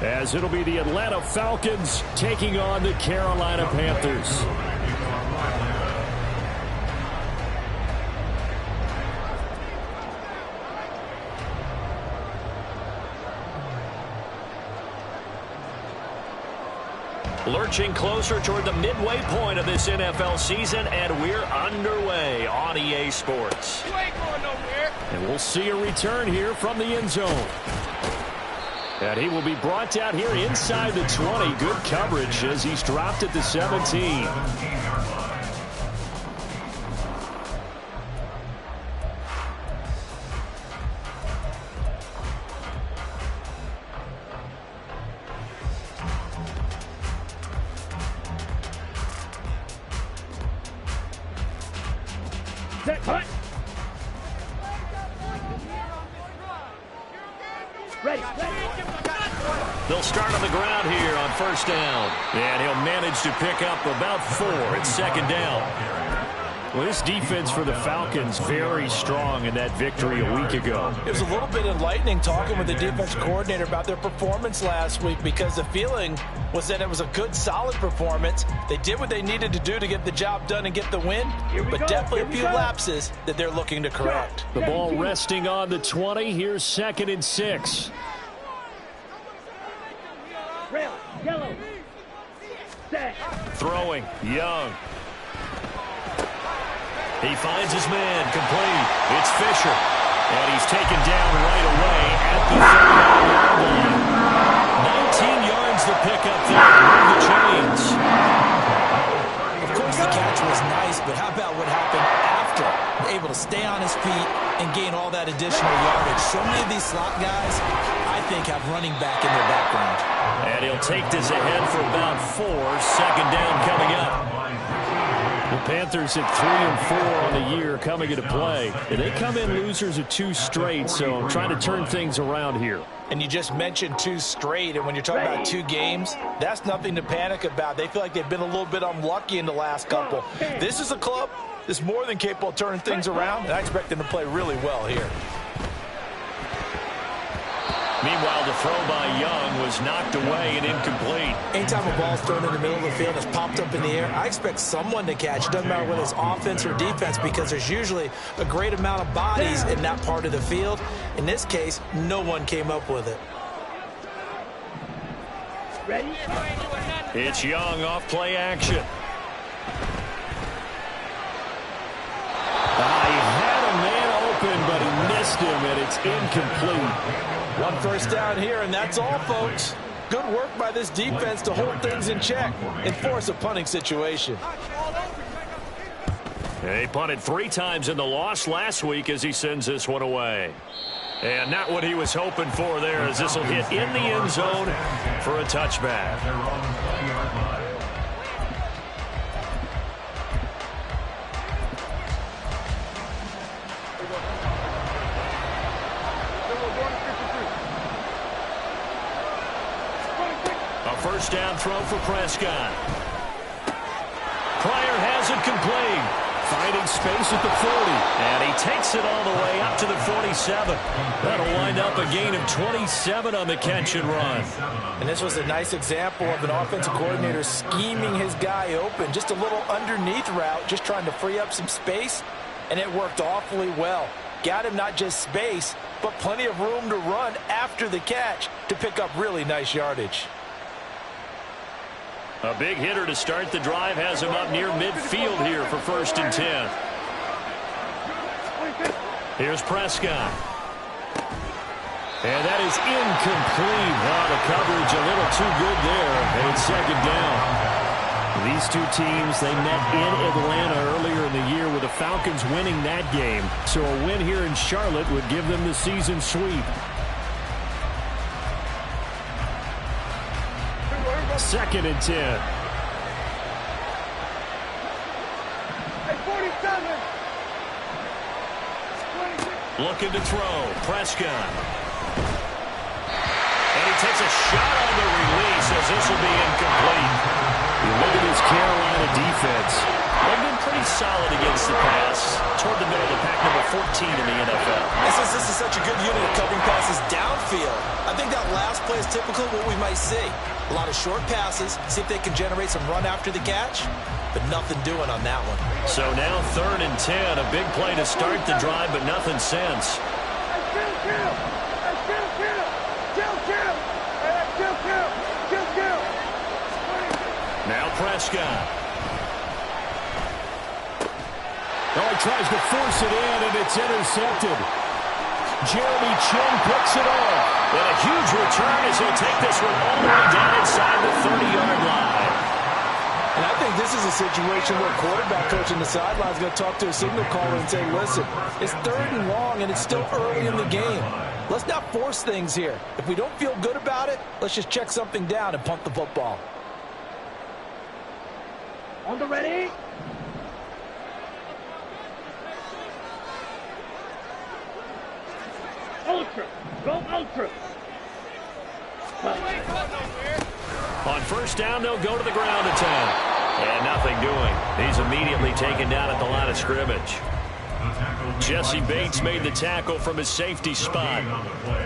as it'll be the Atlanta Falcons taking on the Carolina Panthers. Lurching closer toward the midway point of this NFL season, and we're underway on EA Sports. You ain't going nowhere. And we'll see a return here from the end zone. And he will be brought down here inside the 20. Good coverage as he's dropped at the 17. Cut. Ready. They'll start on the ground here on first down. And he'll manage to pick up about 4 at second down. Well, this defense for the Falcons very strong in that victory a week ago. It was a little bit enlightening talking with the defense coordinator about their performance last week, because the feeling was that it was a good, solid performance. They did what they needed to do to get the job done and get the win, but definitely a few lapses that they're looking to correct. The ball resting on the 20. Here's 2nd and 6. Yellow. Set. Throwing. Young. He finds his man, complete. It's Fisher. And he's taken down right away at the 39-yard line. 19 yards to pick up there. Move the chains. Of course, the catch was nice, but how about what happened after? Able to stay on his feet and gain all that additional yardage. So many of these slot guys, I think, have running back in their background. And he'll take this ahead for about 4. Second down coming up. The Panthers at 3 and 4 on the year coming into play. And they come in losers of 2 straight, so I'm trying to turn things around here. And you just mentioned 2 straight, and when you're talking about 2 games, that's nothing to panic about. They feel like they've been a little bit unlucky in the last couple. This is a club that's more than capable of turning things around, and I expect them to play really well here. Meanwhile, the throw by Young was knocked away and incomplete. Anytime a ball's thrown in the middle of the field and it's popped up in the air, I expect someone to catch. It doesn't matter whether it's offense or defense, because there's usually a great amount of bodies in that part of the field. In this case, no one came up with it. Ready? It's Young off play action. He had a man open, but he missed him, and it's incomplete. 1 first down here, and that's all, folks. Good work by this defense to hold things in check and force a punting situation. He punted 3 times in the loss last week as he sends this one away. And not what he was hoping for there, as this will hit in the end zone for a touchback. First down throw for Prescott. Pryor has it complete. Finding space at the 40. And he takes it all the way up to the 47. That'll wind up a gain of 27 on the catch and run. And this was a nice example of an offensive coordinator scheming his guy open. Just a little underneath route, just trying to free up some space. And it worked awfully well. Got him not just space, but plenty of room to run after the catch to pick up really nice yardage. A big hitter to start the drive has him up near midfield here for 1st and 10. Here's Prescott. And that is incomplete. The coverage a little too good there, and it's 2nd down. These 2 teams, they met in Atlanta earlier in the year with the Falcons winning that game. So a win here in Charlotte would give them the season sweep. 2nd and 10. Looking to throw. Prescott. And he takes a shot on the release as this will be incomplete. You look at this Carolina defense. They've been pretty solid against the pass. Toward the middle of the pack, number 14 in the NFL. Since this is such a good unit of covering passes downfield, I think that last play is typical of what we might see. A lot of short passes, see if they can generate some run after the catch, but nothing doing on that one. So now 3rd and 10, a big play to start the drive, but nothing since. Now Prescott. Oh, he tries to force it in, and it's intercepted. Jeremy Chin picks it off. And a huge return as he'll take this one all the way down inside the 30-yard line. And I think this is a situation where quarterback coach in the sideline is going to talk to a signal caller and say, listen, it's 3rd and long, and it's still early in the game. Let's not force things here. If we don't feel good about it, let's just check something down and punt the football. On the ready. Ultra. Go ultra. On 1st down, they'll go to the ground attack. And nothing doing. He's immediately taken down at the line of scrimmage. Jesse Bates made the tackle from his safety spot.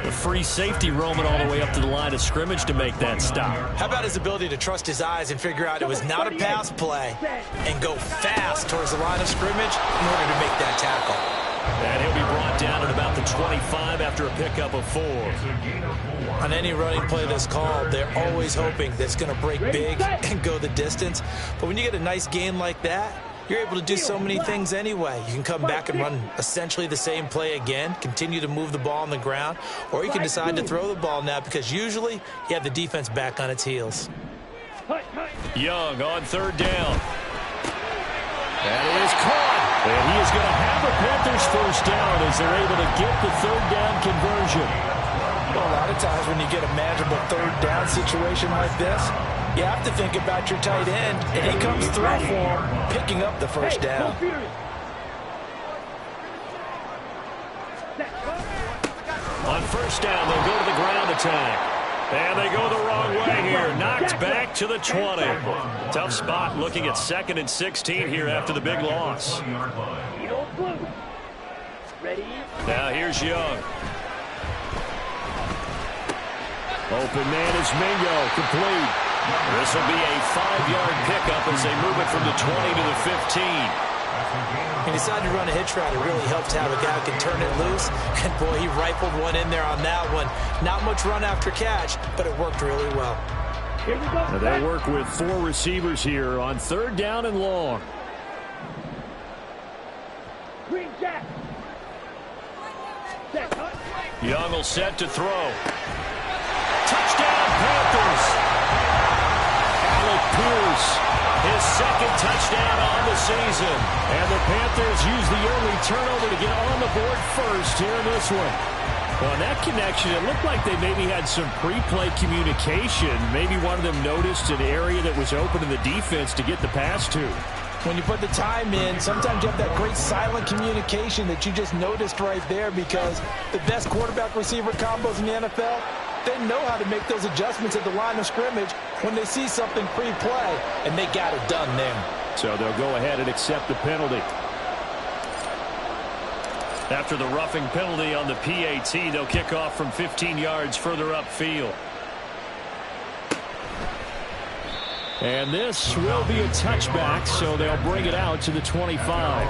The free safety roaming all the way up to the line of scrimmage to make that stop. How about his ability to trust his eyes and figure out it was not a pass play and go fast towards the line of scrimmage in order to make that tackle. And he'll be brought down at about the 25 after a pickup of 4. On any running play that's called, they're always hoping that it's going to break big and go the distance. But when you get a nice gain like that, you're able to do so many things anyway. You can come back and run essentially the same play again, continue to move the ball on the ground, or you can decide to throw the ball now because usually you have the defense back on its heels. Young on 3rd down. That is caught. And he is going to have the Panthers 1st down as they're able to get the 3rd down conversion. Well, a lot of times when you get a manageable 3rd down situation like this, you have to think about your tight end, and he comes through for him, picking up the 1st down. On 1st down, they'll go to the ground attack. And they go the wrong way here. Knocked back to the 20. Tough spot looking at 2nd and 16 here after the big loss. Now here's Young. Open man is Mingo, complete. This will be a 5-yard pickup as they move it from the 20 to the 15. He decided to run a hitch route. It really helped to have a guy who can turn it loose. And, boy, he rifled one in there on that one. Not much run after catch, but it worked really well. Now they work with 4 receivers here on 3rd down and long. Green Jack. Young will set to throw. Touchdown, Panthers. Alec Pierce, his 2nd touchdown on the season. And the Panthers use the early turnover to get on the board first here in this one. Well, in that connection, it looked like they maybe had some pre-play communication. Maybe one of them noticed an area that was open in the defense to get the pass to. When you put the time in, sometimes you have that great silent communication that you just noticed right there because the best quarterback-receiver combos in the NFL, they know how to make those adjustments at the line of scrimmage when they see something pre-play, and they got it done there. So they'll go ahead and accept the penalty. After the roughing penalty on the PAT, they'll kick off from 15 yards further upfield. And this will be a touchback, so they'll bring it out to the 25.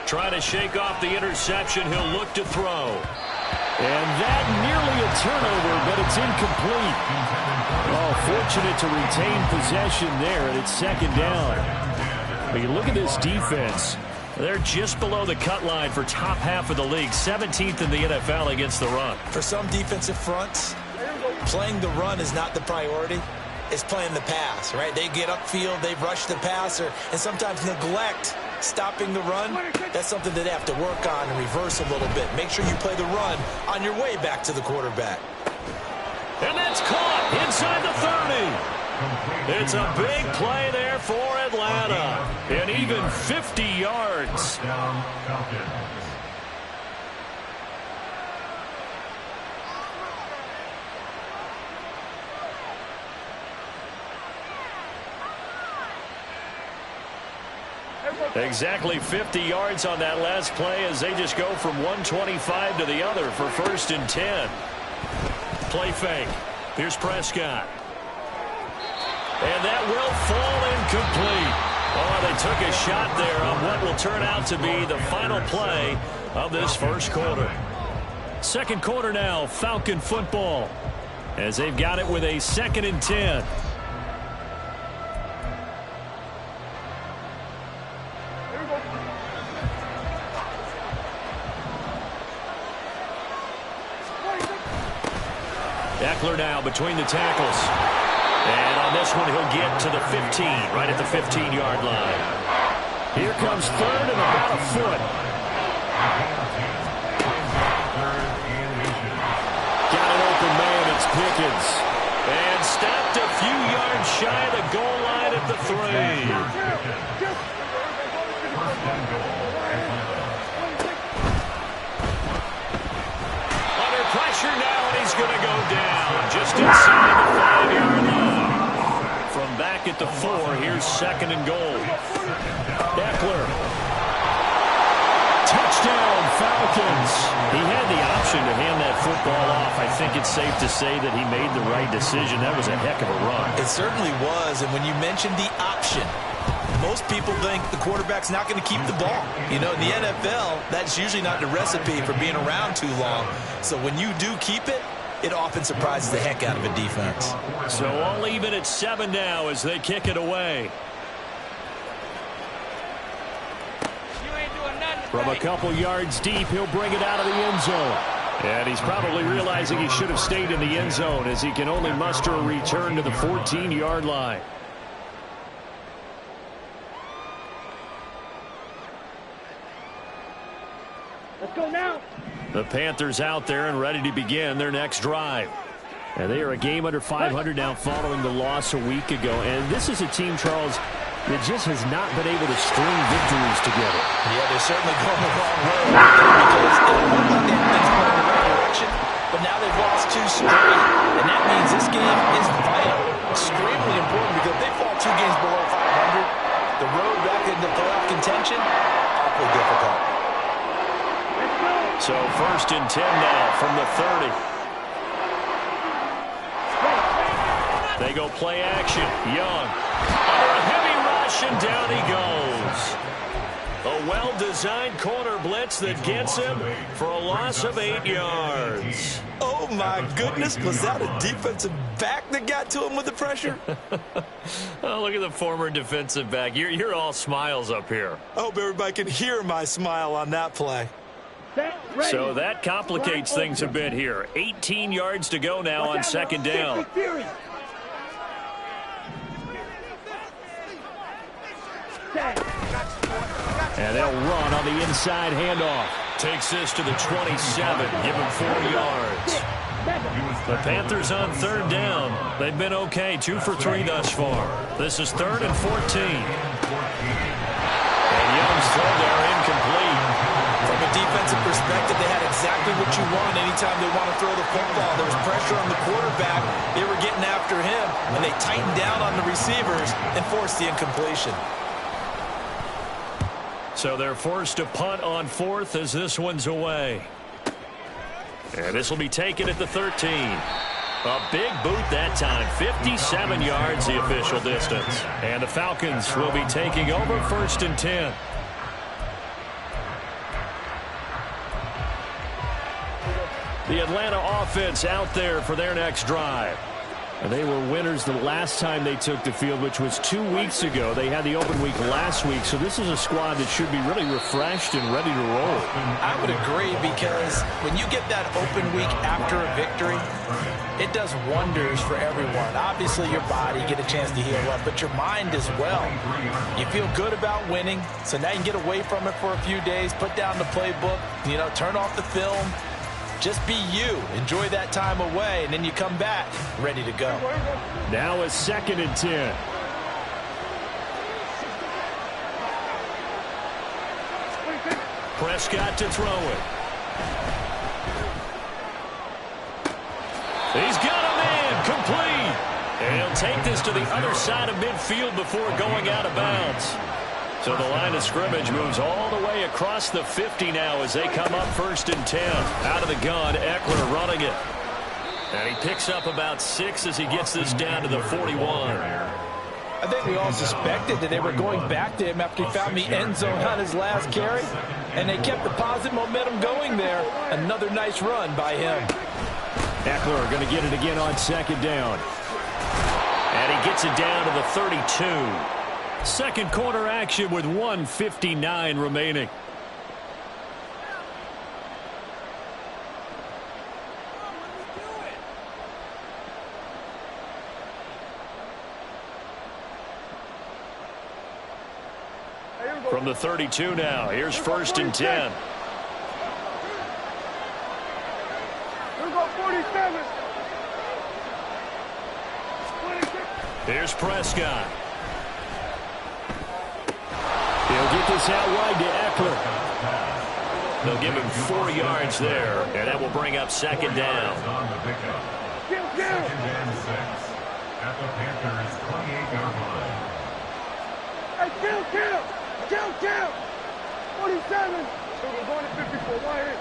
Trying to shake off the interception, he'll look to throw. And that nearly a turnover, but it's incomplete. Oh, fortunate to retain possession there, and it's 2nd down. But you look at this defense. They're just below the cut line for top half of the league, 17th in the NFL against the run. For some defensive fronts, playing the run is not the priority. It's playing the pass, right? They get upfield, they rush the passer, and sometimes neglect stopping the run. That's something that they have to work on and reverse a little bit. Make sure you play the run on your way back to the quarterback. And that's caught inside the 30. It's a big play there for Atlanta. And even 50 yards. Exactly 50 yards on that last play as they just go from 125 to the other for 1st and 10. Play fake. Here's Prescott. And that will fall incomplete. Oh, they took a shot there on what will turn out to be the final play of this first quarter. Second quarter now, Falcon football, as they've got it with a 2nd and 10. Eckler now between the tackles. And on this one, he'll get to the 15, right at the 15-yard line. Here comes 3rd and about a foot. Got an open man, it's Pickens. And stopped a few yards shy of the goal line at the 3. Under pressure now, and he's going to go down just inside the 5-yard line. From back at the 4, here's 2nd and goal. Eckler. Touchdown, Falcons. He had the option to hand that football off. I think it's safe to say that he made the right decision. That was a heck of a run. It certainly was, and when you mentioned the option, most people think the quarterback's not going to keep the ball. You know, in the NFL, that's usually not the recipe for being around too long. So when you do keep it, it often surprises the heck out of a defense. So all even at 7 now as they kick it away. From a couple yards deep, he'll bring it out of the end zone. And he's probably realizing he should have stayed in the end zone as he can only muster a return to the 14-yard line. Let's go now. The Panthers out there and ready to begin their next drive. And they are a game under 500 now following the loss a week ago. And this is a team, Charles, that just has not been able to string victories together. Yeah, they're certainly going the wrong way because it looked like they've been going in the right direction, but now they've lost 2 straight, and that means this game is vital, extremely important because if they fall 2 games below 500, the road back into playoff contention, awfully difficult. So 1st and 10 now from the 30. They go play action. Young under a heavy rush, and down he goes. A well-designed corner blitz that gets him for a loss of 8 yards. Oh, my goodness. Was that a defensive back that got to him with the pressure? Oh, look at the former defensive back. You're all smiles up here. I hope everybody can hear my smile on that play. So that complicates things a bit here. 18 yards to go now on 2nd down. And they'll run on the inside handoff. Takes this to the 27. Give him 4 yards. The Panthers on 3rd down. They've been okay. 2 for 3 thus far. This is 3rd and 14. And Young's throw there incomplete. From a defensive perspective, they had exactly what you want anytime they want to throw the football. There was pressure on the quarterback. They were getting after him, and they tightened down on the receivers and forced the incompletion. So they're forced to punt on 4th as this one's away. And this will be taken at the 13. A big boot that time. 57 yards the official distance. And the Falcons will be taking over 1st and 10. The Atlanta offense out there for their next drive. And they were winners the last time they took the field, which was 2 weeks ago. They had the open week last week, so this is a squad that should be really refreshed and ready to roll. I would agree because when you get that open week after a victory, it does wonders for everyone. Obviously, your body, get a chance to heal up, but your mind as well. You feel good about winning, so now you can get away from it for a few days, put down the playbook, turn off the film, Just be you. Enjoy that time away, and then you come back ready to go. Now a 2nd and 10. Prescott to throw it. He's got a man complete. And he'll take this to the other side of midfield before going out of bounds. So the line of scrimmage moves all the way across the 50 now as they come up 1st and 10. Out of the gun, Eckler running it. And he picks up about 6 as he gets this down to the 41. I think we all suspected that they were going back to him after he found the end zone on his last carry. And they kept the positive momentum going there. Another nice run by him. Eckler going to get it again on 2nd down. And he gets it down to the 32. Second quarter action with 1:59 remaining. From the 32 now, here's 1st and 10. Here go 47. Here's Prescott. He'll get this out wide to Eckler. They'll give him 4 yards there, and that will bring up 2nd down. Kill. At the Panthers' 28-yard line. Hey, kill. 47. So we're going to 54. Right here.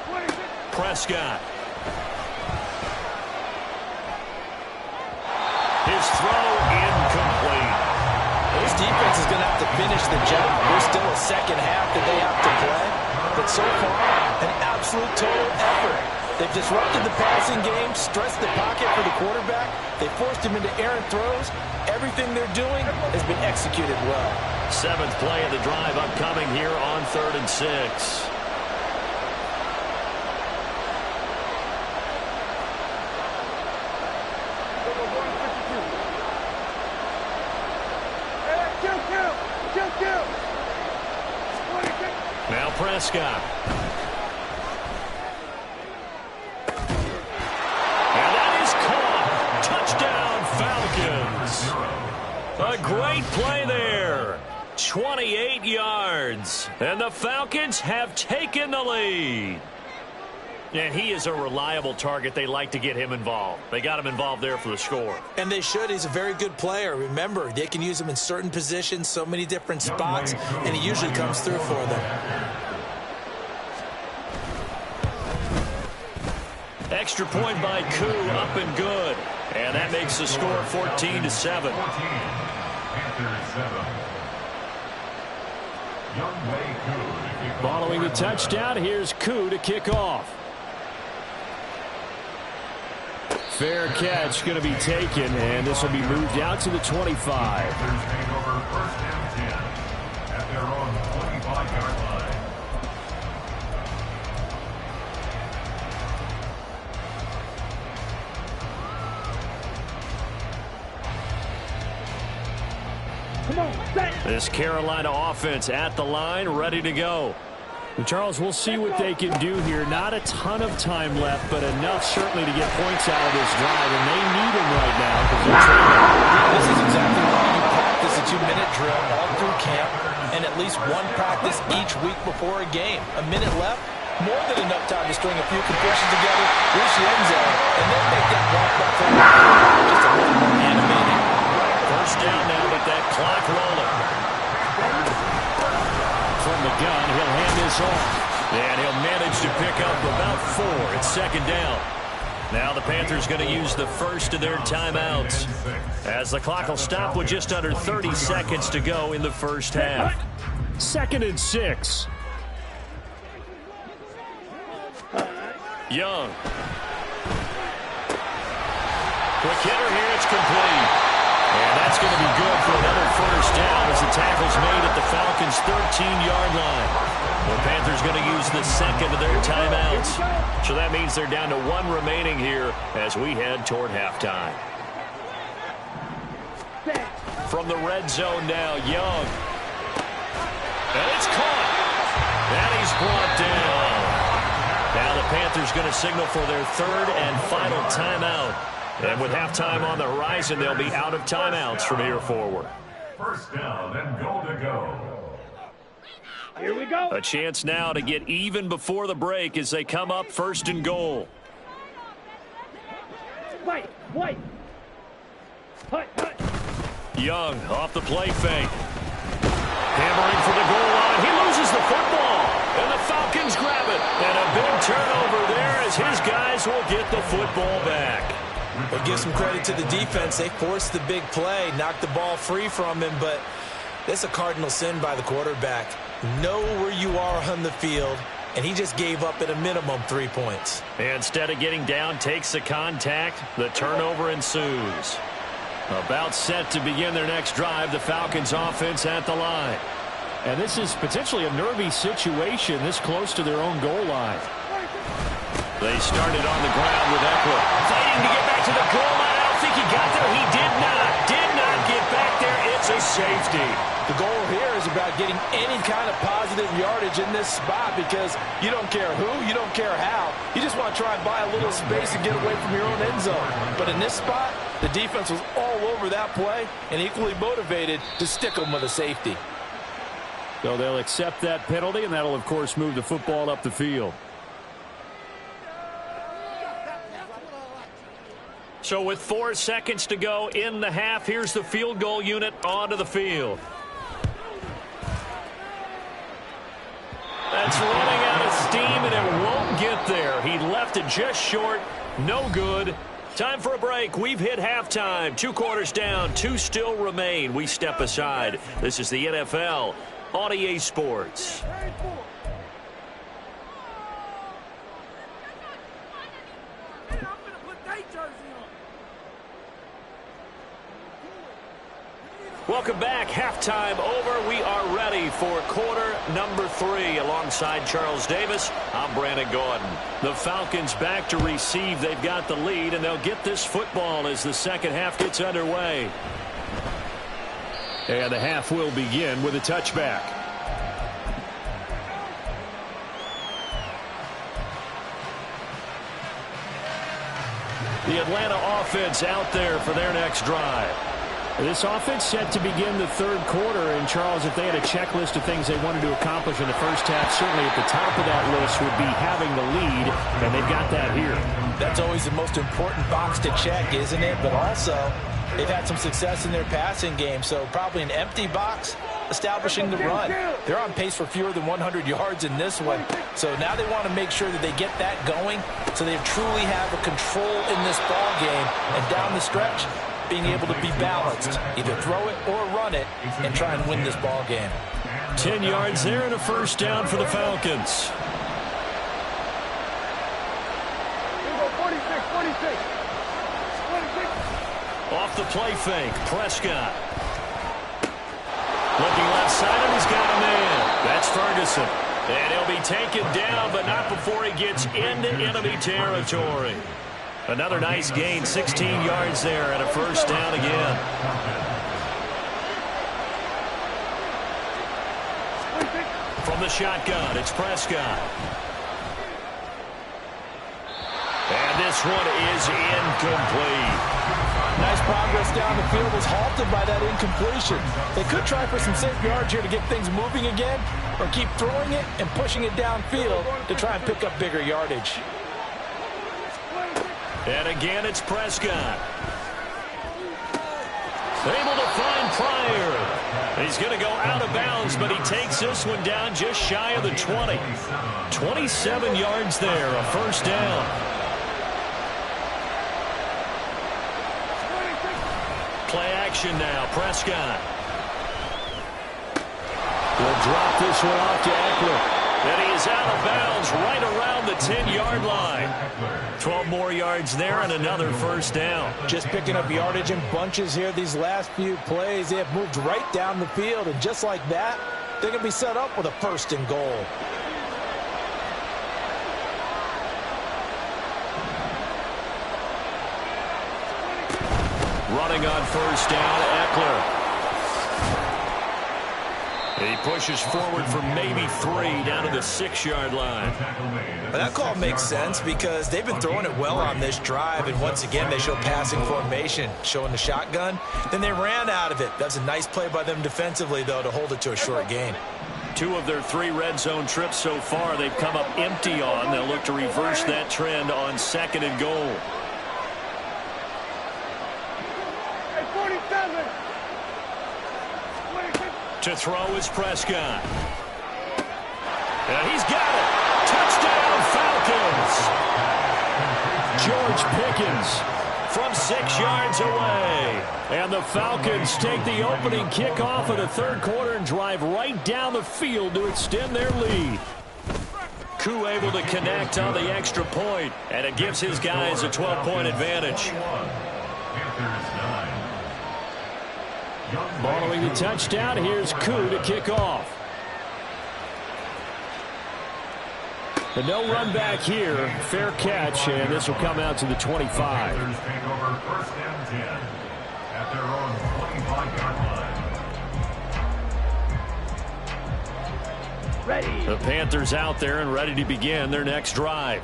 26. Prescott. His throw incomplete. This defense is going to have to finish the job. There's still a second half that they have to play. But so far, an absolute total effort. They've disrupted the passing game, stressed the pocket for the quarterback. They forced him into errant throws. Everything they're doing has been executed well. 7th play of the drive upcoming here on 3rd and 6. Kill. Now Prescott. And that is caught. Touchdown, Falcons. A great play there. 28 yards. And the Falcons have taken the lead. And he is a reliable target. They like to get him involved. They got him involved there for the score. And they should. He's a very good player. Remember, they can use him in certain positions, so many different spots, and he usually comes through for them. Extra point by Koo, up and good. And that makes the score 14-7. Following the touchdown, here's Koo to kick off. Fair catch going to be taken, and this will be moved out to the 25. This Carolina offense at the line, ready to go. And Charles, we'll see what they can do here. Not a ton of time left, but enough certainly to get points out of this drive, and they need them right now because they're trailing. This is exactly why you practice a 2-minute drill all through camp and at least one practice each week before a game. A minute left, more than enough time to string a few compressions together, reach the end zone, and then make that walk back home just a little more animated. First down now with that clock rolling. From the gun, he'll hand this off. And he'll manage to pick up about 4. It's 2nd down. Now the Panthers going to use the first of their timeouts, as the clock will stop with just under 30 seconds to go in the first half. 2nd and 6. Young. Quick hitter here, it's complete. And that's going to be good for another first down as the tackle's made at the Falcons' 13-yard line. The Panthers going to use the second of their timeouts. So that means they're down to 1 remaining here as we head toward halftime. From the red zone now, Young. And it's caught. And he's brought down. Now Panthers going to signal for their third and final timeout. And with halftime on the horizon, they'll be out of timeouts from here forward. First down and goal to go. Here we go. A chance now to get even before the break as they come up first and goal. White. Young off the play fake. Hammering for the goal line. He loses the football. And the Falcons grab it. And a big turnover there as his guys will get the football back. But give some credit to the defense. They forced the big play, knocked the ball free from him, but it's a cardinal sin by the quarterback. Know where you are on the field, and he just gave up at a minimum 3 points. Instead of getting down, takes the contact. The turnover ensues. About set to begin their next drive, the Falcons offense at the line. And this is potentially a nervy situation this close to their own goal line. They started on the ground with Eckler. Fighting to get back to the goal line. I don't think he got there. He did not get back there. It's a safety. The goal here is about getting any kind of positive yardage in this spot because you don't care who, you don't care how. You just want to try and buy a little space and get away from your own end zone. But in this spot, the defense was all over that play and equally motivated to stick them with a safety. So they'll accept that penalty, and that'll, of course, move the football up the field. So with 4 seconds to go in the half, here's the field goal unit onto the field. That's running out of steam, and it won't get there. He left it just short. No good. Time for a break. We've hit halftime. 2 quarters down. 2 still remain. We step aside. This is the NFL on EA Sports. Welcome back. Halftime over. We are ready for quarter number 3. Alongside Charles Davis, I'm Brandon Gordon. The Falcons back to receive. They've got the lead, and they'll get this football as the second half gets underway. And the half will begin with a touchback. The Atlanta offense out there for their next drive. This offense set to begin the third quarter, and Charles, if they had a checklist of things they wanted to accomplish in the first half, certainly at the top of that list would be having the lead, and they've got that here. That's always the most important box to check, isn't it? But also, they've had some success in their passing game, so probably an empty box establishing the run. They're on pace for fewer than 100 yards in this one, so now they want to make sure that they get that going so they truly have a control in this ball game, and down the stretch, being able to be balanced, either throw it or run it, and try and win this ball game. 10 yards there and a first down for the Falcons. 46. Off the play fake, Prescott. Looking left side, and he's got a man. That's Ferguson. And he'll be taken down, but not before he gets into enemy territory. Another nice gain, 16 yards there, and a first down again. From the shotgun, it's Prescott. And this one is incomplete. Nice progress down the field, was halted by that incompletion. They could try for some safe yards here to get things moving again, or keep throwing it and pushing it downfield to try and pick up bigger yardage. And again, it's Prescott. Able to find Pryor. He's going to go out of bounds, but he takes this one down just shy of the 20. 27 yards there, a first down. Play action now, Prescott. We'll drop this one off to Eckler. And he is out of bounds right around the 10-yard line. 12 more yards there and another first down. Just picking up yardage in bunches here these last few plays. They have moved right down the field, and just like that, they're going to be set up with a first and goal. Running on first down, Eckler. He pushes forward for maybe 3 down to the 6-yard line. That call makes sense because they've been throwing it well on this drive, and once again they show passing formation, showing the shotgun. Then they ran out of it. That's a nice play by them defensively, though, to hold it to a short gain. 2 of their 3 red zone trips so far they've come up empty on. They'll look to reverse that trend on 2nd and goal. Hey, 47. To throw is Prescott. And he's got it. Touchdown, Falcons. George Pickens from 6 yards away. And the Falcons take the opening kickoff of the 3rd quarter and drive right down the field to extend their lead. Koo able to connect on the extra point, and it gives his guys a 12-point advantage. Following the touchdown, here's Koo to kick off. The no run back here, fair catch, and this will come out to the 25. The Panthers out there and ready to begin their next drive.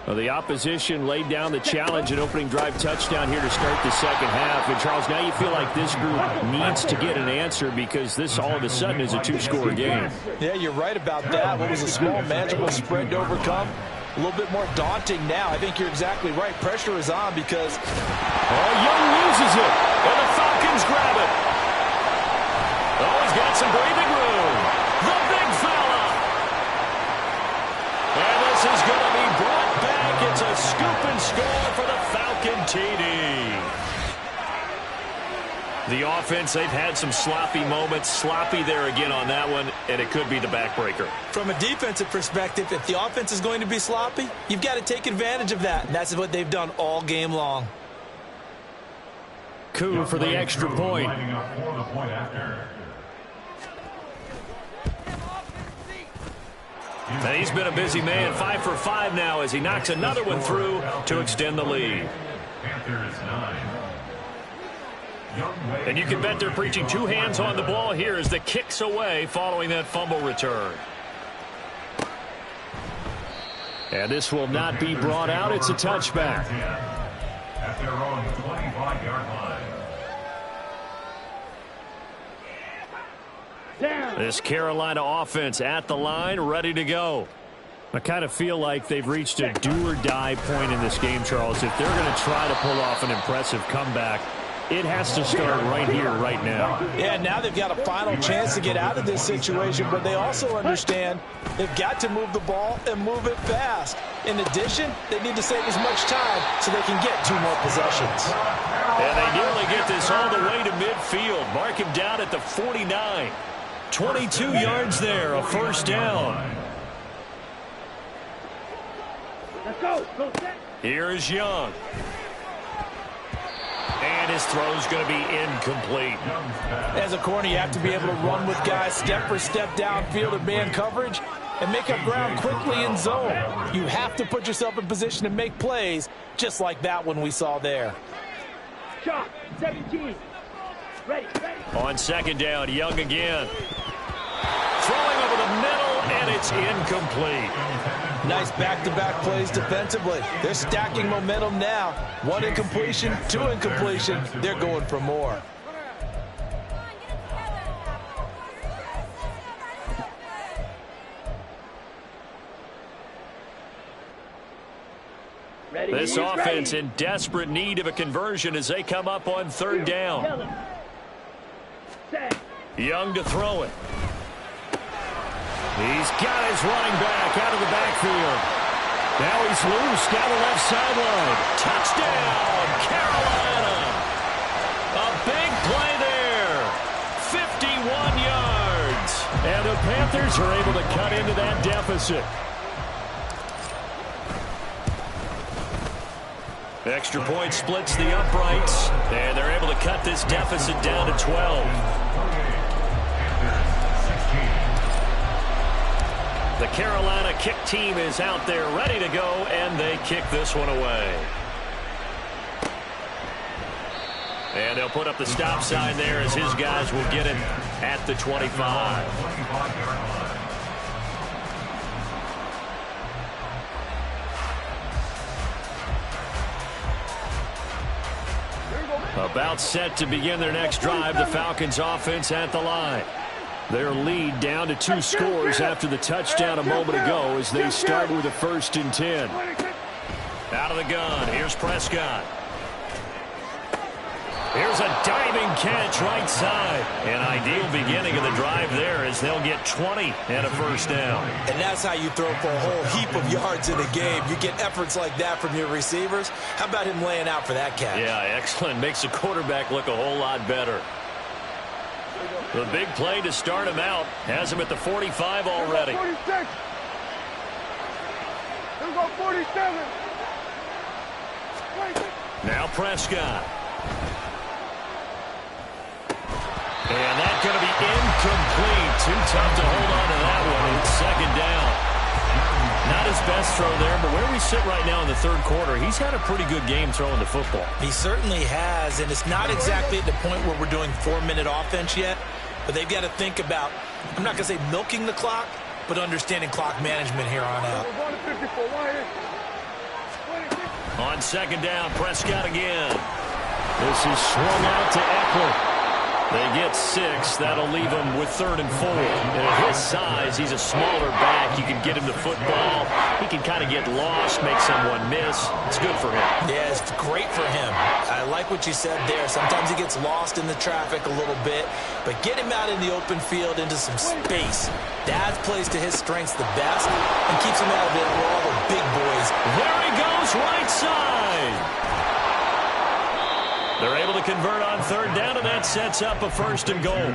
Well, the opposition laid down the challenge and opening drive touchdown here to start the 2nd half. And, Charles, now you feel like this group needs to get an answer because this all of a sudden is a 2-score game. Yeah, you're right about that. What was a small, manageable spread to overcome? A little bit more daunting now. I think you're exactly right. Pressure is on because... Young loses it, and the Falcons grab it. Oh, he's got some breathing room. The big fella. And this is going to be brought back. It's a scoop and score for the Falcon TD. The offense, they've had some sloppy moments. Sloppy there again on that one, and it could be the backbreaker. From a defensive perspective, if the offense is going to be sloppy, you've got to take advantage of that. And that's what they've done all game long. Koo for the extra point. And he's been a busy man, 5 for 5 now as he knocks another one through to extend the lead. And you can bet they're preaching 2 hands on the ball here as the kick's away following that fumble return. And this will not be brought out. It's a touchback. At their own 25-yard line. This Carolina offense at the line, ready to go. I kind of feel like they've reached a do-or-die point in this game, Charles. If they're going to try to pull off an impressive comeback, it has to start right here, right now. Yeah, now they've got a final chance to get out of this situation, but they also understand they've got to move the ball and move it fast. In addition, they need to save as much time so they can get 2 more possessions. And they nearly get this all the way to midfield. Mark him down at the 49. 22 yards there, a first down. Let's go. Here is Young. And his throw's going to be incomplete. As a corner, you have to be able to run with guys step for step downfield in man coverage and make up ground quickly in zone. You have to put yourself in position to make plays just like that one we saw there. Shot. 17. Ready. On 2nd down, Young again. Throwing over the middle, and it's incomplete. Nice back-to-back plays defensively. They're stacking momentum now. 1 incompletion, 2 incompletion. They're going for more. This offense in desperate need of a conversion as they come up on 3rd down. Young to throw it. He's got his running back out of the backfield. Now he's loose down the left sideline. Touchdown, Carolina. A big play there. 51 yards. And the Panthers are able to cut into that deficit. Extra point splits the uprights, and they're able to cut this deficit down to 12. The Carolina kick team is out there ready to go, and they kick this one away. And they'll put up the stop sign there as his guys will get him at the 25. About set to begin their next drive, the Falcons offense at the line. Their lead down to 2 scores after the touchdown a moment ago as they start with a 1st and 10. Out of the gun, here's Prescott. Here's a diving catch right side. An ideal beginning of the drive there as they'll get 20 and a 1st down. And that's how you throw for a whole heap of yards in a game. You get efforts like that from your receivers. How about him laying out for that catch? Yeah, excellent. Makes the quarterback look a whole lot better. The big play to start him out has him at the 45 already. 46. Here's go 47. Now Prescott. And that's going to be incomplete. Too tough to hold on to that one. It's 2nd down. Not his best throw there, but where we sit right now in the 3rd quarter, he's had a pretty good game throwing the football. He certainly has, and it's not exactly at the point where we're doing 4-minute offense yet, but they've got to think about, I'm not going to say milking the clock, but understanding clock management here on out. On 2nd down, Prescott again. This is swung out to Eckler. They get 6. That'll leave him with 3rd and 4. And at his size, he's a smaller back. You can get him the football. He can kind of get lost, make someone miss. It's good for him. Yeah, it's great for him. I like what you said there. Sometimes he gets lost in the traffic a little bit, but get him out in the open field into some space. That plays to his strengths the best and keeps him out of it where all the big boys. There he goes, right side. They're able to convert on 3rd down, and that sets up a 1st and goal.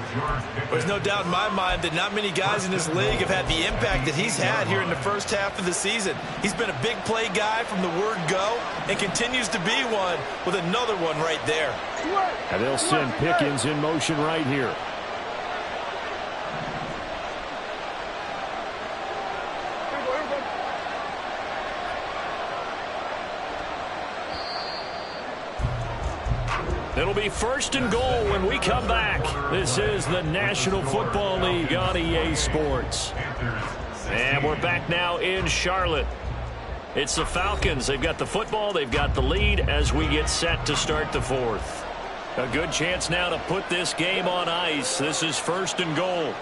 There's no doubt in my mind that not many guys in this league have had the impact that he's had here in the first half of the season. He's been a big play guy from the word go and continues to be one with another one right there. And they'll send Pickens in motion right here. It'll be 1st and goal when we come back. This is the National Football League on EA Sports. And we're back now in Charlotte. It's the Falcons. They've got the football. They've got the lead as we get set to start the 4th. A good chance now to put this game on ice. This is 1st and goal.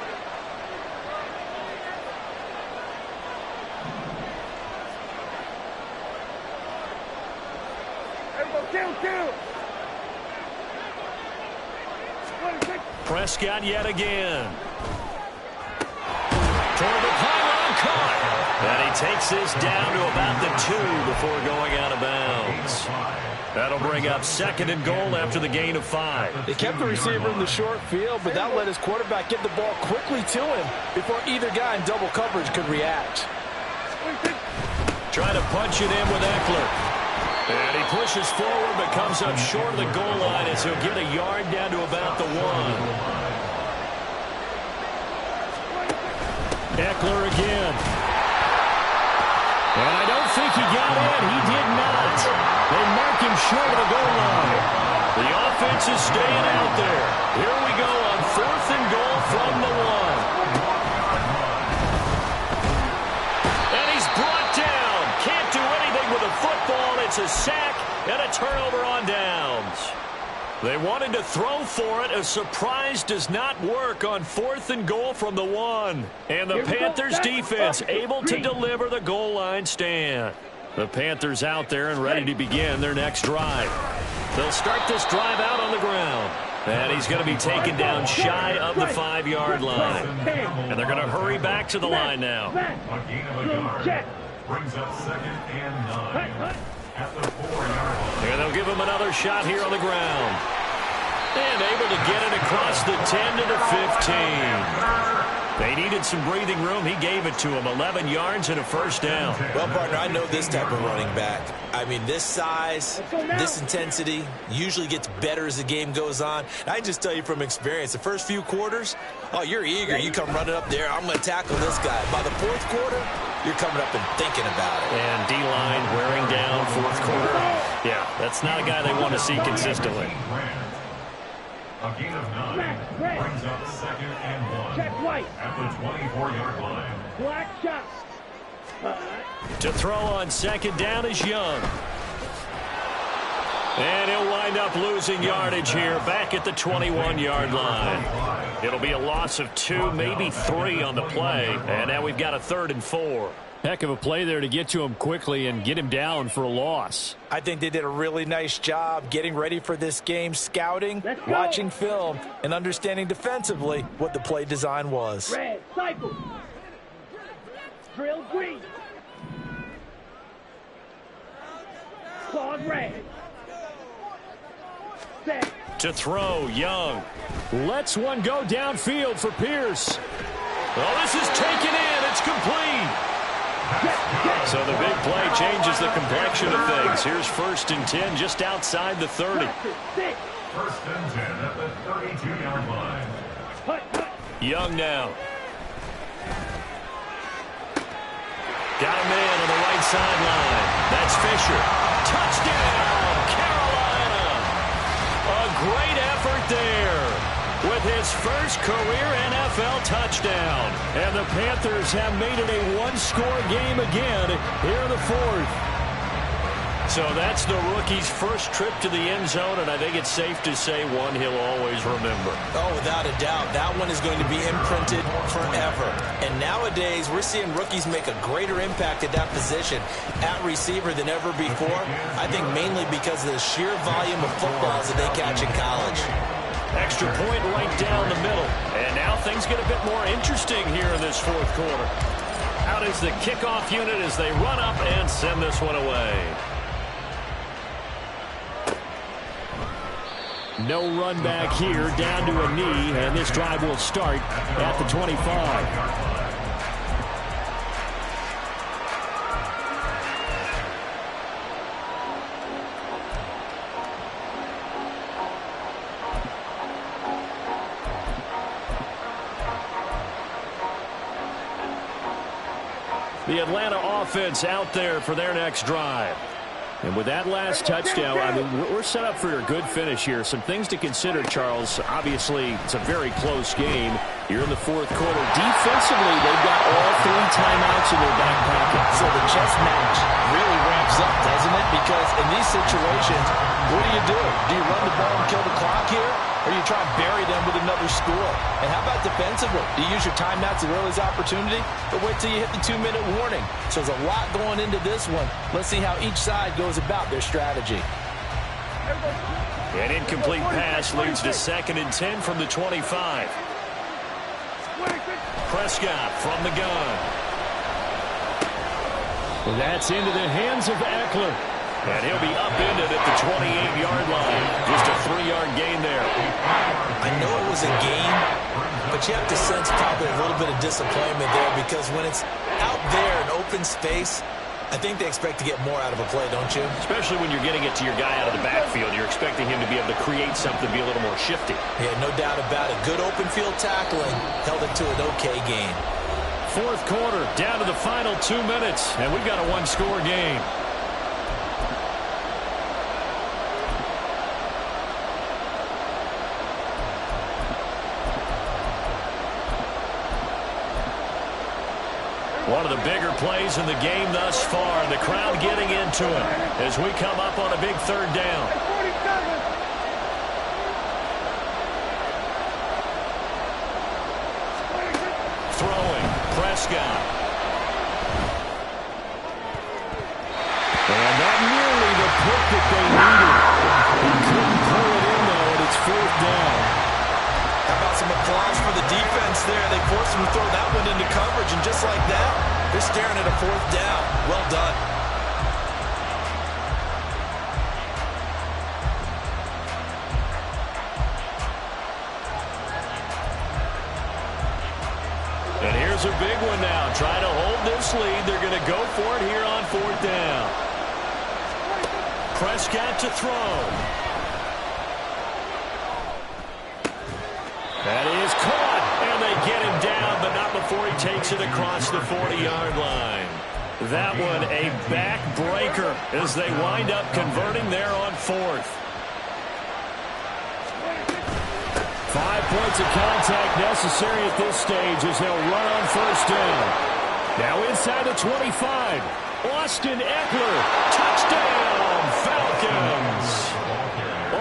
Prescott yet again. Toward the pylon, caught. And he takes this down to about the 2 before going out of bounds. That'll bring up 2nd and goal after the gain of 5. They kept the receiver in the short field, but that let his quarterback get the ball quickly to him before either guy in double coverage could react. Trying to punch it in with Eckler. And he pushes forward but comes up short of the goal line as he'll get a yard down to about the 1. Eckler again. And I don't think he got in. He did not. They mark him short of the goal line. The offense is staying out there. Here we go on 4th and goal from the 1. And he's brought down. Can't do anything with a football. It's a sack and a turnover on downs. They wanted to throw for it. A surprise does not work on 4th and goal from the 1. And the Panthers defense able to deliver the goal line stand. The Panthers out there and ready to begin their next drive. They'll start this drive out on the ground. And he's going to be taken down shy of the 5-yard line. And they're going to hurry back to the line now. A gain of a yard. Brings up 2nd and 9. At the 4-yard line. And they'll give him another shot here on the ground. And able to get it across the 10 to the 15. They needed some breathing room. He gave it to him. 11 yards and a 1st down. Well, partner, I know this type of running back. I mean, this size, this intensity usually gets better as the game goes on. I just tell you from experience, the first few quarters, oh, you're eager. You come running up there. I'm going to tackle this guy. By the 4th quarter, you're coming up and thinking about it. And D-line wearing down 4th quarter. Yeah, that's not a guy they want to see consistently. A gain of 9 brings up 2nd and 1. Check white. At the 24-yard line. Black shot. To throw on 2nd down is Young. And he'll wind up losing yardage here back at the 21-yard line. It'll be a loss of 2, maybe 3 on the play. And now we've got a 3rd and 4. Heck of a play there to get to him quickly and get him down for a loss. I think they did a really nice job getting ready for this game, scouting, watching film, and understanding defensively what the play design was. Red, cycle. Drill green. Claws red. Set. To throw, Young. Lets one go downfield for Pierce. Oh, this is taken in. It's complete. So the big play changes the complexion of things. Here's 1st and 10 just outside the 30. 1st and 10 at the 32-yard line. Young now. Got a man on the right sideline. That's Fisher. Touchdown, Carolina. A great effort there with his first career NFL touchdown. And the Panthers have made it a one-score game again here in the 4th. So that's the rookie's first trip to the end zone, and I think it's safe to say one he'll always remember. Oh, without a doubt. That one is going to be imprinted forever. And nowadays, we're seeing rookies make a greater impact at that position at receiver than ever before. I think mainly because of the sheer volume of footballs that they catch in college. Extra point right down the middle. And now things get a bit more interesting here in this 4th quarter. Out is the kickoff unit as they run up and send this one away. No run back here, down to a knee, and this drive will start at the 25. The Atlanta offense out there for their next drive. And with that last touchdown, I mean, we're set up for a good finish here. Some things to consider, Charles. Obviously, it's a very close game. You're in the 4th quarter. Defensively, they've got all 3 timeouts in their back pocket. So the chess match really ramps up, doesn't it? Because in these situations, what do? Do you run the ball and kill the clock here? Or do you try and bury them with another score? And how about defensively? Do you use your timeouts at early opportunity? But wait till you hit the 2-minute warning. So there's a lot going into this one. Let's see how each side goes about their strategy. An incomplete pass leads to 2nd and 10 from the 25. Prescott from the gun. That's into the hands of Eckler. And he'll be upended at the 28-yard line. Just a 3-yard gain there. I know it was a gain, but you have to sense probably a little bit of disappointment there because when it's out there in open space, I think they expect to get more out of a play, don't you? Especially when you're getting it to your guy out of the backfield. You're expecting him to be able to create something, be a little more shifty. Yeah, no doubt about it. Good open field tackling held it to an okay gain. 4th quarter, down to the final 2 minutes, and we've got a one-score game. One of the bigger plays in the game thus far. The crowd getting into it as we come up on a big 3rd down. Throwing, Prescott. And not nearly the pick that they needed. He couldn't pull it in, though, and it's 4th down. How about some applause for the defense there? They forced him to throw that one into coverage, and just like that, they're staring at a 4th down. Well done. And here's a big one now. Trying to hold this lead. They're going to go for it here on 4th down. Prescott to throw. That is caught, and they get him down, but not before he takes it across the 40-yard line. That one a backbreaker as they wind up converting there on 4th. 5 points of contact necessary at this stage as they'll run on first down. Now inside the 25. Austin Eckler. Touchdown, Falcons.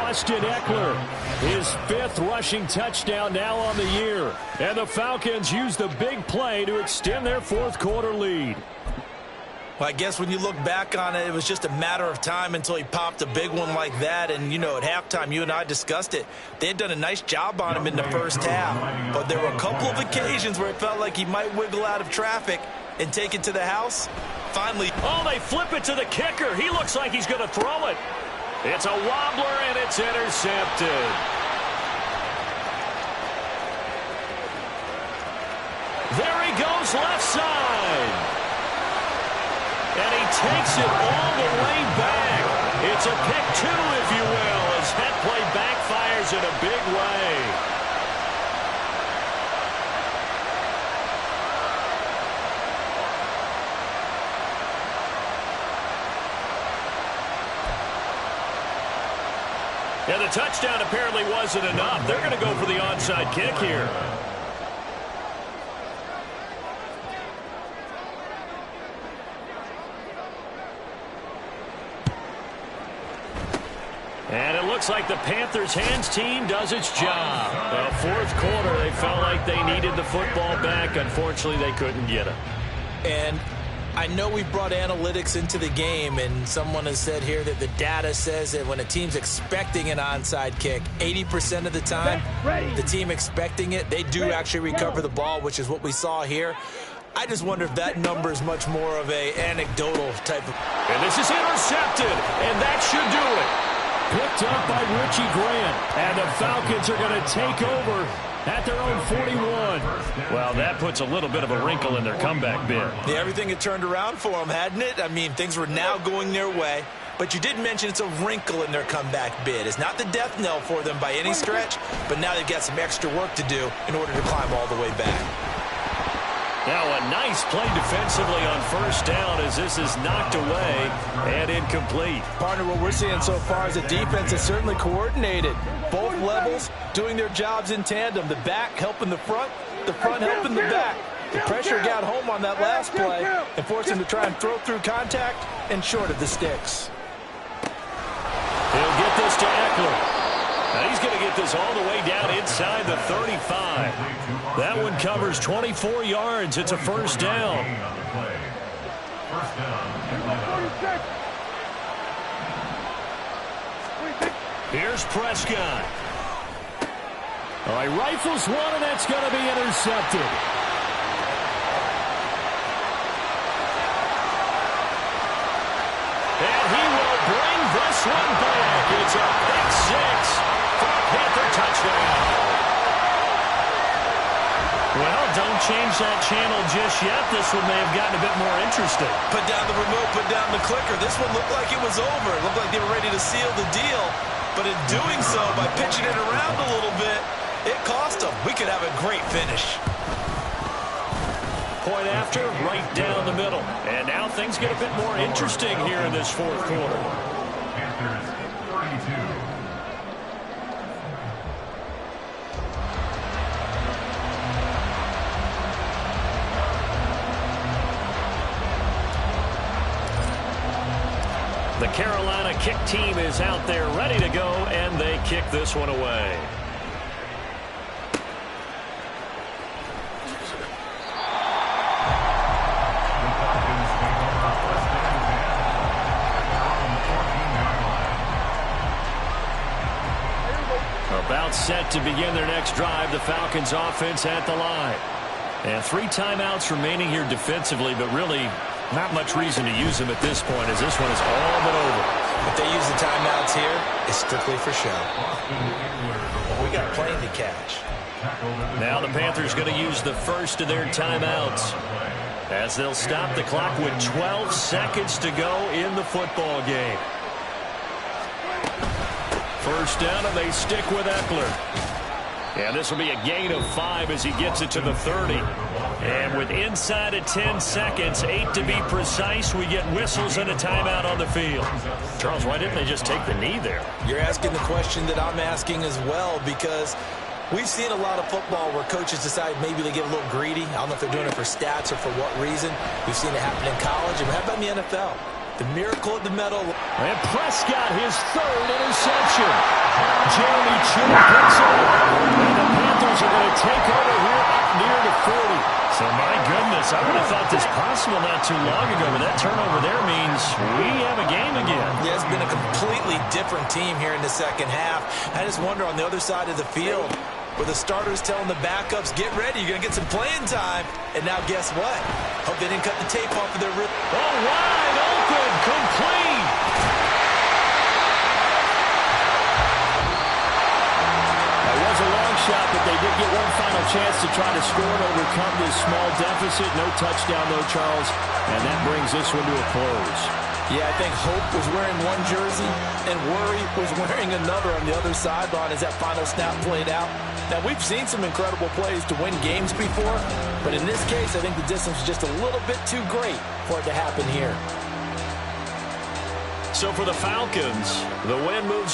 Austin Eckler, his 5th rushing touchdown now on the year. And the Falcons use the big play to extend their 4th quarter lead. Well, I guess when you look back on it, it was just a matter of time until he popped a big one like that. And, you know, at halftime, you and I discussed it. They had done a nice job on him in the first half. But there were a couple of occasions where it felt like he might wiggle out of traffic and take it to the house. Finally. Oh, they flip it to the kicker. He looks like he's going to throw it. It's a wobbler, and it's intercepted. There he goes, left side. And he takes it all the way back. It's a pick 2, if you will, as that play backfires in a big way. And the touchdown apparently wasn't enough. They're going to go for the onside kick here. And it looks like the Panthers' hands team does its job. The 4th quarter, they felt like they needed the football back. Unfortunately, they couldn't get it. And I know we brought analytics into the game, and someone has said here that the data says that when a team's expecting an onside kick, 80% of the time, the team expecting it, they do actually recover the ball, which is what we saw here. I just wonder if that number is much more of a anecdotal type of... And this is intercepted, and that should do it. Picked up by Richie Grant, and the Falcons are going to take over at their own 41. Well, that puts a little bit of a wrinkle in their comeback bid. Yeah, everything had turned around for them, hadn't it? I mean, things were now going their way. But you did mention it's a wrinkle in their comeback bid. It's not the death knell for them by any stretch, but now they've got some extra work to do in order to climb all the way back. Now a nice play defensively on first down as this is knocked away and incomplete. Partner, what we're seeing so far is a defense that's certainly coordinated. Both levels doing their jobs in tandem. The back helping the front helping the back. The pressure got home on that last play and forced him to try and throw through contact and short of the sticks. He'll get this to Eckler. Now he's going to get this all the way down inside the 35. That one covers 24 yards. It's a first down. Here's Prescott. All right, rifles one, and that's going to be intercepted. And he will bring this one back. It's a pick 6 for a Panther touchdown. Well, don't change that channel just yet. This one may have gotten a bit more interesting. Put down the remote, put down the clicker. This one looked like it was over. It looked like they were ready to seal the deal. But in doing so, by pitching it around a little bit, it cost them. We could have a great finish. Point after, right down the middle. And now things get a bit more interesting here in this 4th quarter. Panthers 32. The Carolina kick team is out there ready to go, and they kick this one away. About set to begin their next drive, the Falcons offense at the line. And 3 timeouts remaining here defensively, but really not much reason to use them at this point as this one is all but over. If they use the timeouts here, it's strictly for show. We got plenty to catch. Now the Panthers going to use the first of their timeouts as they'll stop the clock with 12 seconds to go in the football game. First down, and they stick with Eckler. And this will be a gain of 5 as he gets it to the 30. And with inside of 10 seconds, 8 to be precise, we get whistles and a timeout on the field. Charles, why didn't they just take the knee there? You're asking the question that I'm asking as well, because We've seen a lot of football where coaches decide maybe they get a little greedy. I don't know if they're doing it for stats or for what reason. We've seen it happen in college. And how about in the NFL? The miracle at the middle. And Prescott, his third interception. Jeremy Chinn picks it up. And the Panthers are going to take over here up near the 40. So, my goodness, I would have thought this possible not too long ago, but that turnover there means we have a game again. Yeah, it's been a completely different team here in the second half. I just wonder on the other side of the field, where the starters telling the backups, get ready, you're going to get some playing time. And now guess what? Hope they didn't cut the tape off of their rib. Oh, wide open, complete. That was a long shot, but they did get one final chance to try to score and overcome this small deficit. No touchdown, though, Charles. And that brings this one to a close. Yeah, I think hope was wearing one jersey and worry was wearing another on the other sideline as that final snap played out. Now, we've seen some incredible plays to win games before, but in this case, I think the distance was just a little bit too great for it to happen here. So for the Falcons, the win moves